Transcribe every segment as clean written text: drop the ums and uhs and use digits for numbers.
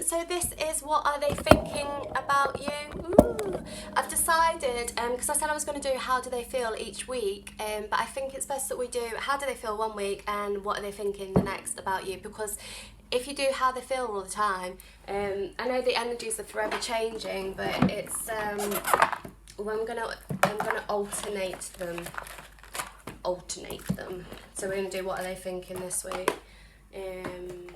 So this is what are they thinking about you? Ooh. I've decided, because I said I was going to do how do they feel each week, but I think it's best that we do how do they feel one week and what are they thinking the next about you, because if you do how they feel all the time, I know the energies are forever changing, but it's well, I'm gonna alternate them. So we're gonna do what are they thinking this week.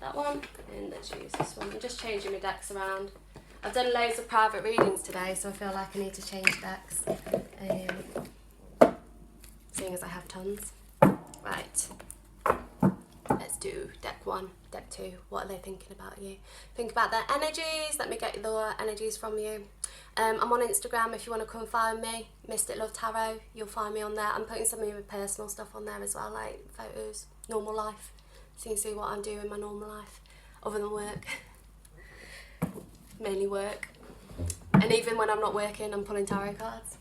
That one, and let's use this one. I'm just changing my decks around. I've done loads of private readings today, so I feel like I need to change decks, seeing as I have tons. Right, let's do deck 1, deck 2. What are they thinking about you? Think about their energies. Let me get the energies from you. I'm on Instagram if you want to come find me, Mysticlovetarot. You'll find me on there. I'm putting some of my personal stuff on there as well, like photos, normal life. So you can see what I'm doing in my normal life, other than work. Mainly work. And even when I'm not working, I'm pulling tarot cards.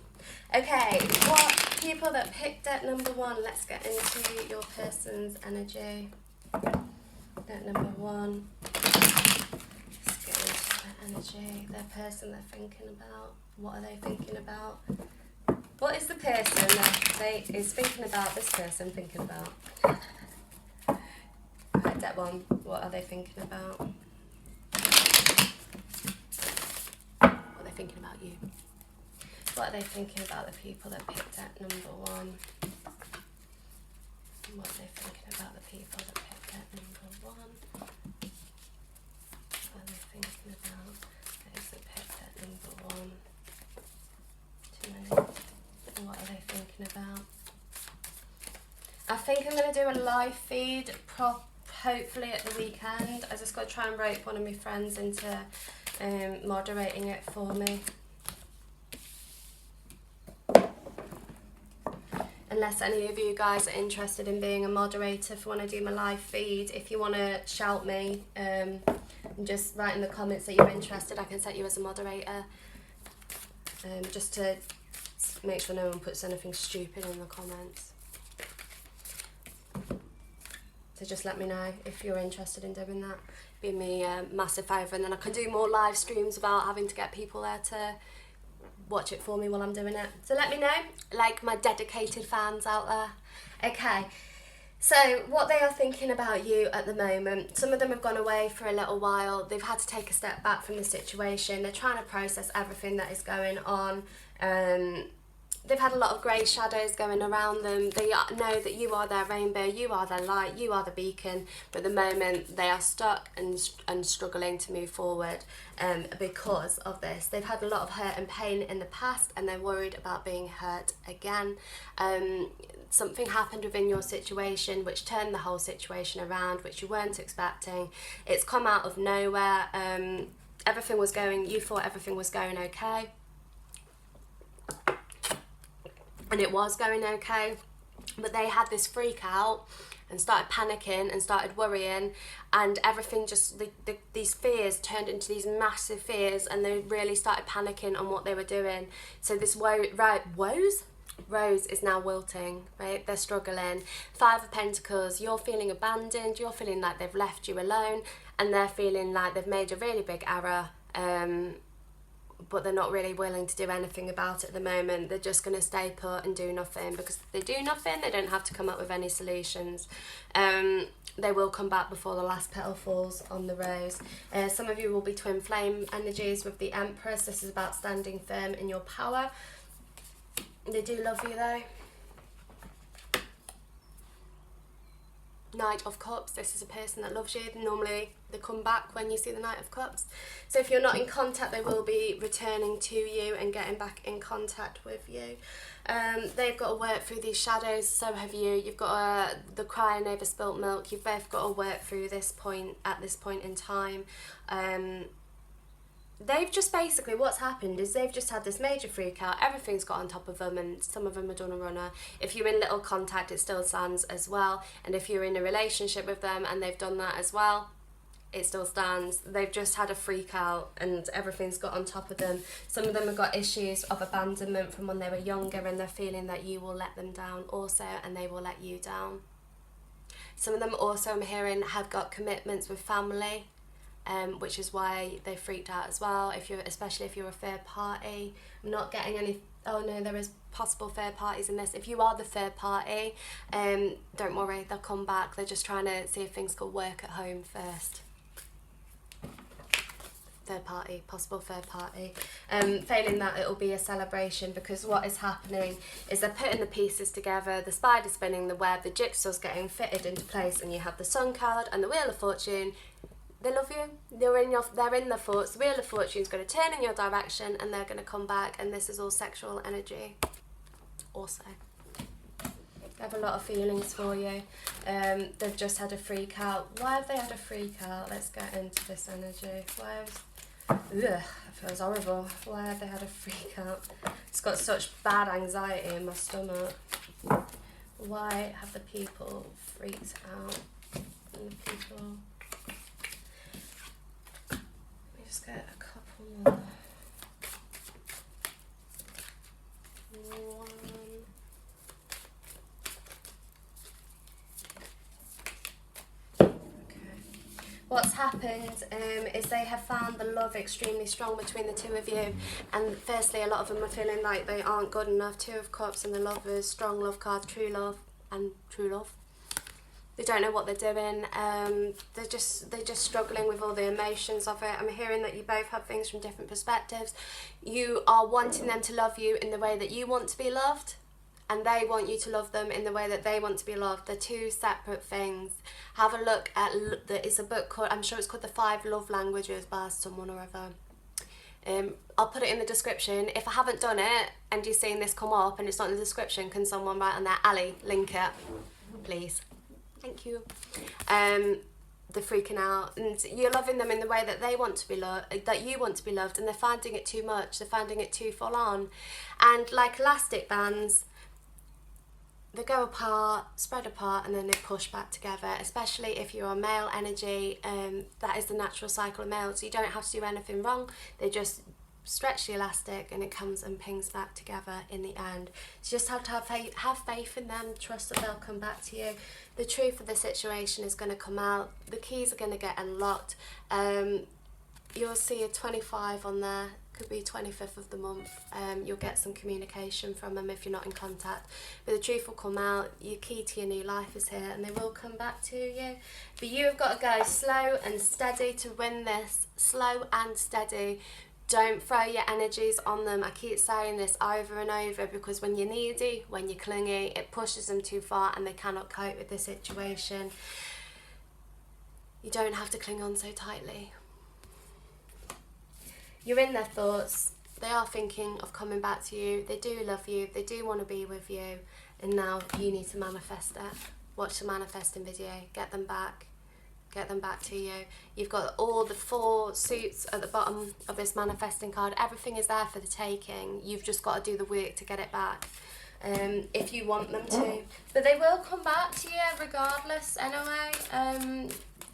Okay, what people that picked deck number 1, let's get into your person's energy. Deck number 1. Let's get into their energy, their person they're thinking about. What are they thinking about? What is the person that is thinking about this person thinking about? Right, deck 1, what are they thinking about? What are they thinking about you? What are they thinking about the people that picked deck number 1? What are they thinking about the people that picked deck number 1? What are they thinking about those that picked deck number 1? Too many. What are they thinking about? I think I'm going to do a live feed hopefully at the weekend. I just got to try and rope one of my friends into moderating it for me. Unless any of you guys are interested in being a moderator for when I do my live feed, if you want to shout me and just write in the comments that you're interested, I can set you as a moderator, just to make sure no one puts anything stupid in the comments. So just let me know if you're interested in doing that. Be me a massive favour, and then I can do more live streams without having to get people there to watch it for me while I'm doing it. So let me know, like my dedicated fans out there. Okay, so what they are thinking about you at the moment. Some of them have gone away for a little while. They've had to take a step back from the situation. They're trying to process everything that is going on. They've had a lot of grey shadows going around them. They know that you are their rainbow, you are their light, you are the beacon, but at the moment they are stuck and struggling to move forward because of this. They've had a lot of hurt and pain in the past, and they're worried about being hurt again. Something happened within your situation which turned the whole situation around, which you weren't expecting. It's come out of nowhere. You thought everything was going okay. And it was going okay, but they had this freak out and started panicking and started worrying, and everything just, these fears turned into these massive fears, and they really started panicking on what they were doing. So this Rose is now wilting, right? They're struggling. 5 of Pentacles, you're feeling abandoned, you're feeling like they've left you alone, and they're feeling like they've made a really big error, but they're not really willing to do anything about it at the moment. They're just going to stay put and do nothing, because if they do nothing, they don't have to come up with any solutions. They will come back before the last petal falls on the rose. Some of you will be twin flame energies with the Empress. This is about standing firm in your power. They do love you though. Knight of Cups, this is a person that loves you. Normally they come back when you see the Knight of Cups. So if you're not in contact, they will be returning to you and getting back in contact with you. They've got to work through these shadows, so have you. You've got the crying over spilt milk. You've both got to work through this point at this point in time. They've just basically, what's happened is they've just had this major freak out. Everything's got on top of them, and some of them are done a runner. If you're in little contact, it still stands as well. And if you're in a relationship with them and they've done that as well, it still stands. They've just had a freak out and everything's got on top of them. Some of them have got issues of abandonment from when they were younger, and they're feeling that you will let them down also, and they will let you down. Some of them also, I'm hearing, have got commitments with family. which is why they freaked out as well. Especially if you're a third party. I'm not getting any. Oh no, there is possible third parties in this. If you are the third party, don't worry, they'll come back. They're just trying to see if things could work at home first. Third party, possible third party. Failing that, it'll be a celebration, because what is happening is they're putting the pieces together, the spider's spinning the web, the jigsaw's getting fitted into place, and you have the Sun card and the Wheel of Fortune. They love you. They're in the thoughts. The Wheel of Fortune's going to turn in your direction, and they're going to come back, and this is all sexual energy. Also, they have a lot of feelings for you. They've just had a freak out. Why have they had a freak out? Let's get into this energy. Ugh, it feels horrible. Why have they had a freak out? It's got such bad anxiety in my stomach. Why have the people freaked out? And the people... Let me just get a couple more. One. What's happened is they have found the love extremely strong between the two of you, and firstly a lot of them are feeling like they aren't good enough. Two of Cups and the Lovers, strong love card, true love and true love. They don't know what they're doing. They're just struggling with all the emotions of it. I'm hearing that you both have things from different perspectives. You are wanting them to love you in the way that you want to be loved, and they want you to love them in the way that they want to be loved. They're two separate things. Have a look at, it's a book called, I'm sure it's called The 5 Love Languages by someone or other. I'll put it in the description. If I haven't done it and you're seeing this come up and it's not in the description, can someone write on there, Ali, link it, please? Thank you. They're freaking out, and you're loving them in the way that they want to be loved, that you want to be loved, and they're finding it too much. They're finding it too full on. And like elastic bands, they go apart, spread apart, and then they push back together, especially if you're a male energy. That is the natural cycle of males. So you don't have to do anything wrong. They just stretch the elastic and it comes and pings back together in the end. You just have to have faith in them, trust that they'll come back to you. The truth of the situation is going to come out. The keys are going to get unlocked. You'll see a 25 on there. Could be 25th of the month. You'll get some communication from them if you're not in contact, but the truth will come out. Your key to your new life is here, and they will come back to you. But you have got to go slow and steady to win this. Slow and steady. Don't throw your energies on them. I keep saying this over and over, because when you're needy, when you're clingy, it pushes them too far and they cannot cope with the situation. You don't have to cling on so tightly. You're in their thoughts. They are thinking of coming back to you. They do love you. They do want to be with you. And now you need to manifest it. Watch the manifesting video. Get them back. Get them back to you. You've got all the 4 suits at the bottom of this manifesting card. Everything is there for the taking. You've just got to do the work to get it back. If you want them to. But they will come back to you regardless anyway.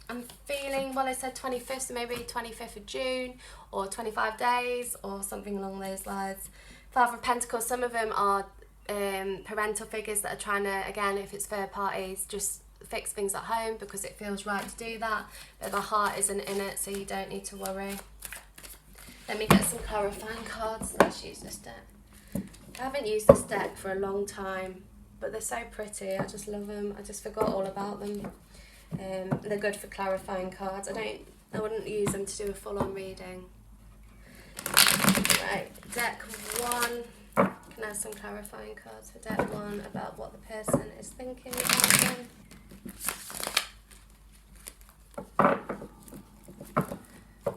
I'm feeling, well, I said 25th, so maybe 25th of June or 25 days or something along those lines. Father of Pentacles, some of them are parental figures that are trying to, again, if it's third parties, just fix things at home because it feels right to do that. But the heart isn't in it, so you don't need to worry. Let me get some clarifying cards. Let's use this deck. I haven't used this deck for a long time, but they're so pretty. I just love them. I just forgot all about them. They're good for clarifying cards. I wouldn't use them to do a full-on reading. Right, deck 1. Can I have some clarifying cards for deck 1 about what the person is thinking about them?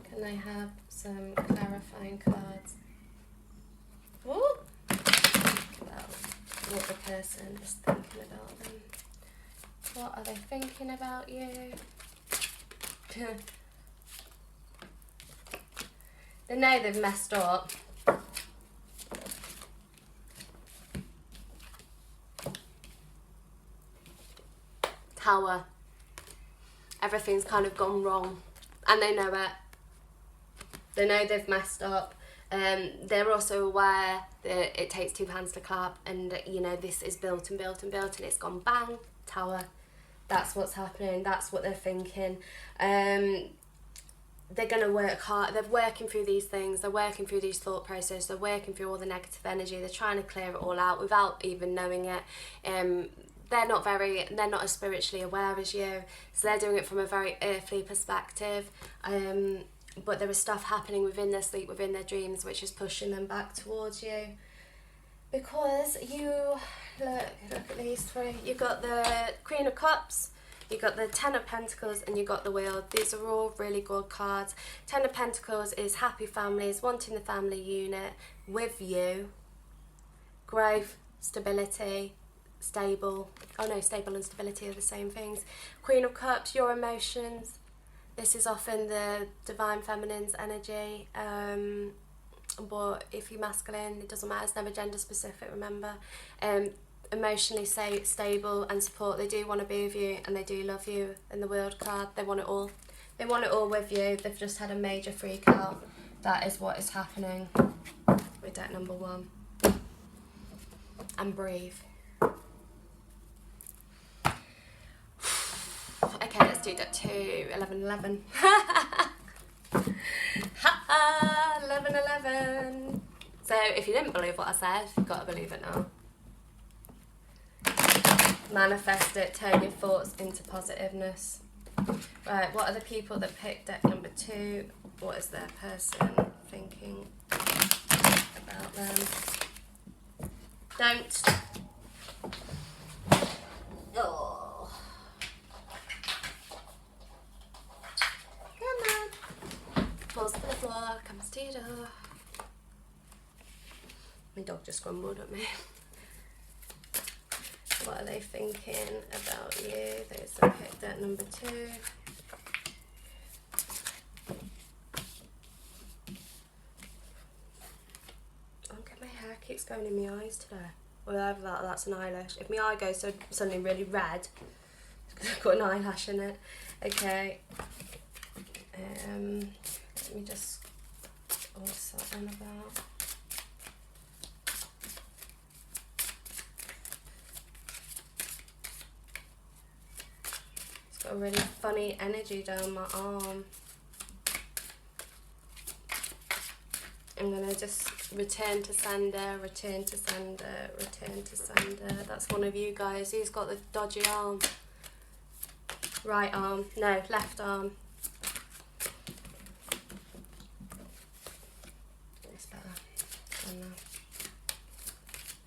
Can I have some clarifying cards? Ooh. About what the person is thinking about them. What are they thinking about you? They know they've messed up. Tower. Everything's kind of gone wrong, and they know it. They know they've messed up. They're also aware that it takes 2 hands to clap, and you know this is built and built and built, and it's gone bang. Tower. That's what's happening. That's what they're thinking. they're going to work hard. They're working through these things. They're working through these thought processes. They're working through all the negative energy. They're trying to clear it all out without even knowing it. They're not as spiritually aware as you, so they're doing it from a very earthly perspective. But there is stuff happening within their sleep, within their dreams, which is pushing them back towards you. Because you look at these three. You've got the Queen of Cups, you've got the Ten of Pentacles, and you've got the Wheel. These are all really good cards. Ten of Pentacles is happy families, wanting the family unit with you. Growth, stability, stable. Oh no, stable and stability are the same things. Queen of Cups, your emotions. This is often the divine feminine's energy. But if you're masculine, it doesn't matter. It's never gender specific, remember. Emotionally stable and support. They do want to be with you and they do love you. In the World card, they want it all. They want it all with you. They've just had a major freak out. That is what is happening with deck number 1. And breathe. Okay, let's do deck 2. 11. 11. So if you didn't believe what I said, you've got to believe it now. Manifest it, turn your thoughts into positiveness. Right, what are the people that picked deck number 2? What is their person thinking about them? Don't. Oh. Come on. Falls to the floor, comes to your door. My dog just grumbled at me. What are they thinking about you? Those that picked that number 2. Okay, my hair keeps going in my eyes today. Whatever that's an eyelash. If my eye goes suddenly really red, it's because I've got an eyelash in it. Okay. Let me just. What's that one about? It's got a really funny energy down my arm. I'm going to just return to sender, return to sender, return to sender. That's one of you guys. Who's got the dodgy arm? Right arm. No, left arm. It's better.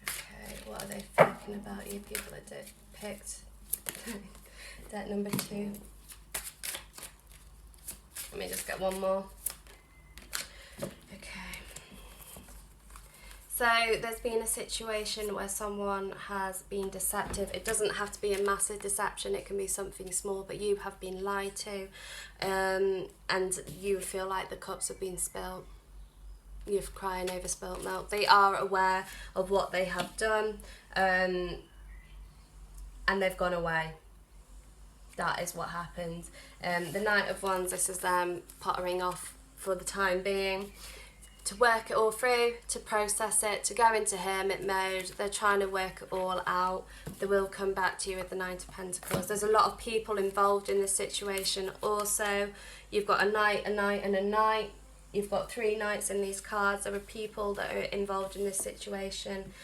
Okay, what are they thinking about you people that picked deck number 2? Let me just get one more. So there's been a situation where someone has been deceptive. It doesn't have to be a massive deception, it can be something small, but you have been lied to, and you feel like the cups have been spilled. You're crying over spilt milk. They are aware of what they have done, and they've gone away. That is what happened. The Knight of Wands, this is them pottering off for the time being. To work it all through, to process it, to go into hermit mode. They're trying to work it all out. They will come back to you with the Knight of Pentacles. There's a lot of people involved in this situation also. You've got a knight, and a knight. You've got 3 knights in these cards. There are people that are involved in this situation.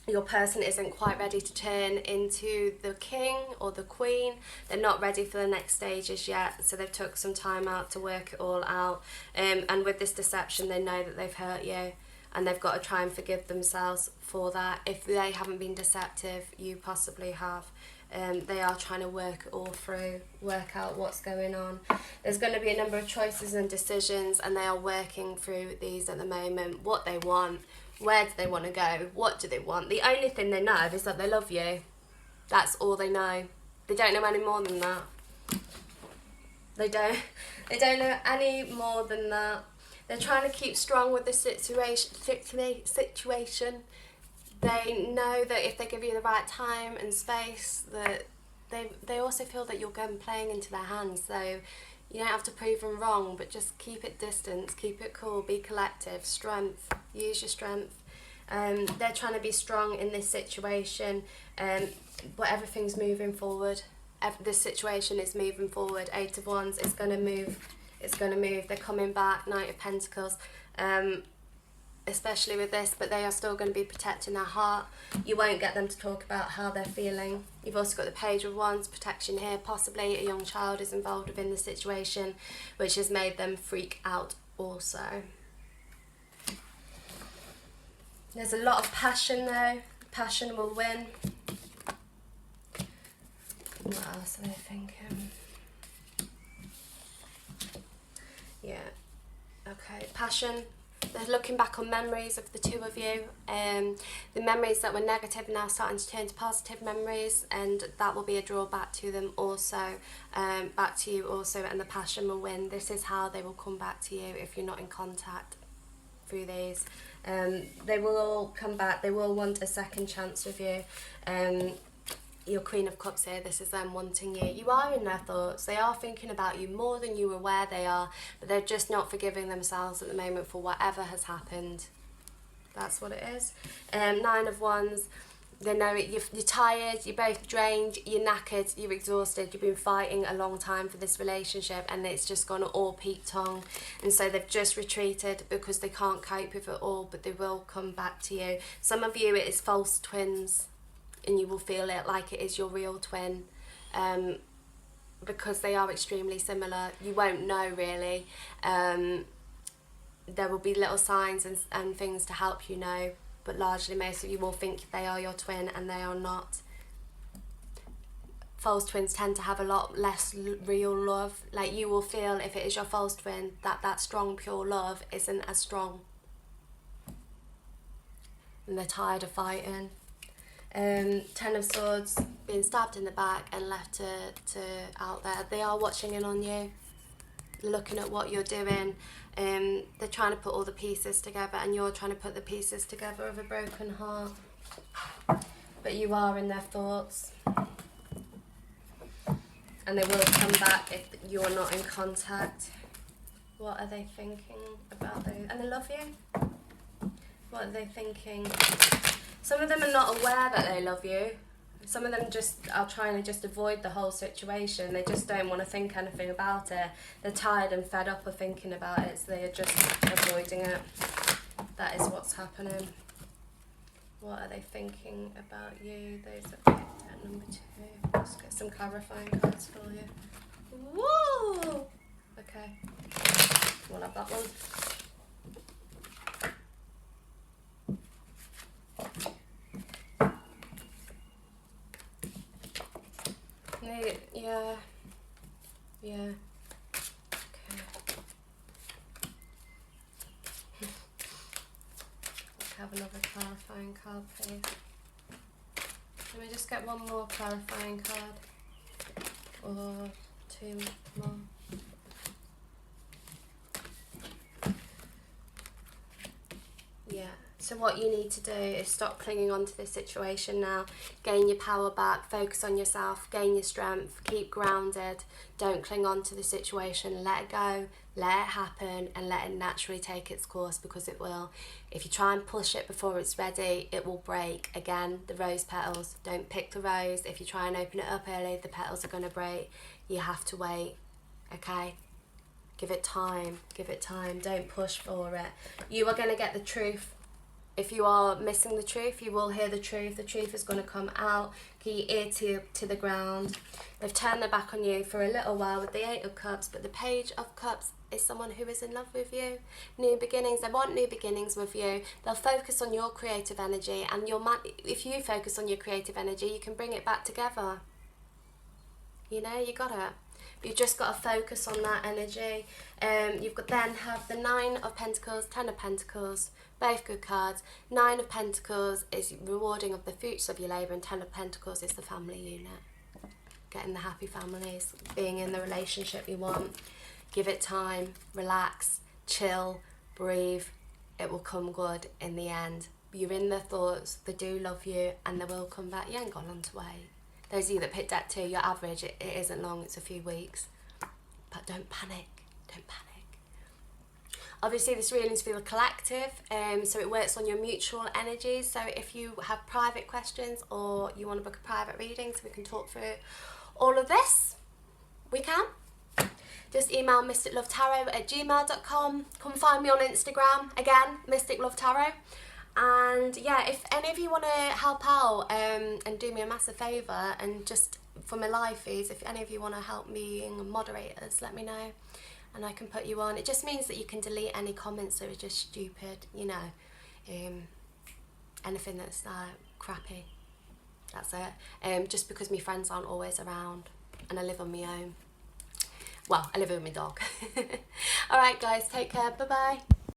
Your person isn't quite ready to turn into the king or the queen. They're not ready for the next stages yet, so they've took some time out to work it all out. And with this deception, they know that they've hurt you, and they've got to try and forgive themselves for that. If they haven't been deceptive, you possibly have. They are trying to work it all through, work out what's going on. There's going to be a number of choices and decisions, and they are working through these at the moment. What they want, where do they want to go, what do they want? The only thing they know is that they love you. That's all they know. They don't know any more than that. They don't know any more than that. They're trying to keep strong with the situation. They know that if they give you the right time and space, that they also feel that you're going playing into their hands. So you don't have to prove them wrong, but just keep it distance, keep it cool, be collective, strength, use your strength. They're trying to be strong in this situation, but everything's moving forward. This situation is moving forward. 8 of Wands is going to move It's going to move. They're coming back. Knight of Pentacles. Especially with this, but they are still going to be protecting their heart. You won't get them to talk about how they're feeling. You've also got the Page of Wands, protection here. Possibly a young child is involved within the situation, which has made them freak out also. There's a lot of passion though. Passion will win. What else are they thinking? Yeah. Okay, passion. They're looking back on memories of the two of you. The memories that were negative are now starting to turn to positive memories, and that will be a drawback to them also, back to you also, and the passion will win. This is how they will come back to you if you're not in contact through these. They will all come back. They will want a second chance with you. Your Queen of Cups here, this is them wanting you. You are in their thoughts. They are thinking about you more than you are aware they are, but they're just not forgiving themselves at the moment for whatever has happened. That's what it is. Nine of Wands, they know it. You're tired, you're both drained, you're knackered, you're exhausted, you've been fighting a long time for this relationship, and it's just gone all peak tongue, and so they've just retreated because they can't cope with it all, but they will come back to you. Some of you, it is false twins, and you will feel it like it is your real twin, because they are extremely similar. You won't know really. There will be little signs and things to help you know, but largely most of you will think they are your twin, and they are not. False twins tend to have a lot less real love. Like, you will feel, if it is your false twin, that strong pure love isn't as strong, and they're tired of fighting. Ten of Swords, being stabbed in the back and left to out there. They are watching in on you, looking at what you're doing. They're trying to put all the pieces together, and you're trying to put the pieces together of a broken heart. But you are in their thoughts, and they will come back if you're not in contact. What are they thinking about those? And they love you. What are they thinking? Some of them are not aware that they love you. Some of them just are trying to just avoid the whole situation. They just don't want to think anything about it. They're tired and fed up of thinking about it, so they are just avoiding it. That is what's happening. What are they thinking about you? Those are at number 2. Let's get some clarifying cards for you. Whoa! Okay. We'll have that one. Yeah. Okay. Let's have another clarifying card, please. Let me just get one more clarifying card, or 2 more. Yeah. So what you need to do is stop clinging on to this situation now. Gain your power back, focus on yourself, gain your strength, keep grounded. Don't cling on to the situation. Let it go, let it happen, and let it naturally take its course, because it will. If you try and push it before it's ready, it will break. Again, the rose petals. Don't pick the rose. If you try and open it up early, the petals are going to break. You have to wait, okay? Give it time. Give it time. Don't push for it. You are going to get the truth. If you are missing the truth, you will hear the truth. The truth is going to come out. Keep your ear to the ground. They've turned their back on you for a little while with the 8 of Cups, but the Page of Cups is someone who is in love with you. New beginnings. They want new beginnings with you. They'll focus on your creative energy, and if you focus on your creative energy, you can bring it back together. You know, you got it. You've just got to focus on that energy. You've got then have the 9 of Pentacles, 10 of Pentacles, both good cards. 9 of Pentacles is rewarding of the fruits of your labour, and 10 of Pentacles is the family unit. Getting the happy families, being in the relationship you want. Give it time, relax, chill, breathe. It will come good in the end. You're in their thoughts, they do love you, and they will come back. You ain't got long to wait. Those of you that picked that 2, your average, it isn't long, it's a few weeks. But don't panic, don't panic. Obviously this readings feel collective, so it works on your mutual energies. So if you have private questions, or you want to book a private reading so we can talk through all of this, we can. just email mysticlovetarot@gmail.com. Come find me on Instagram, again, mysticlovetarot. And yeah, if any of you want to help out and do me a massive favour, and just for my live feeds, if any of you want to help me being moderators, let me know and I can put you on. It just means that you can delete any comments that are just stupid, you know, anything that's crappy. That's it. Just because my friends aren't always around and I live on my own. Well, I live with my dog. Alright guys, take care, bye bye.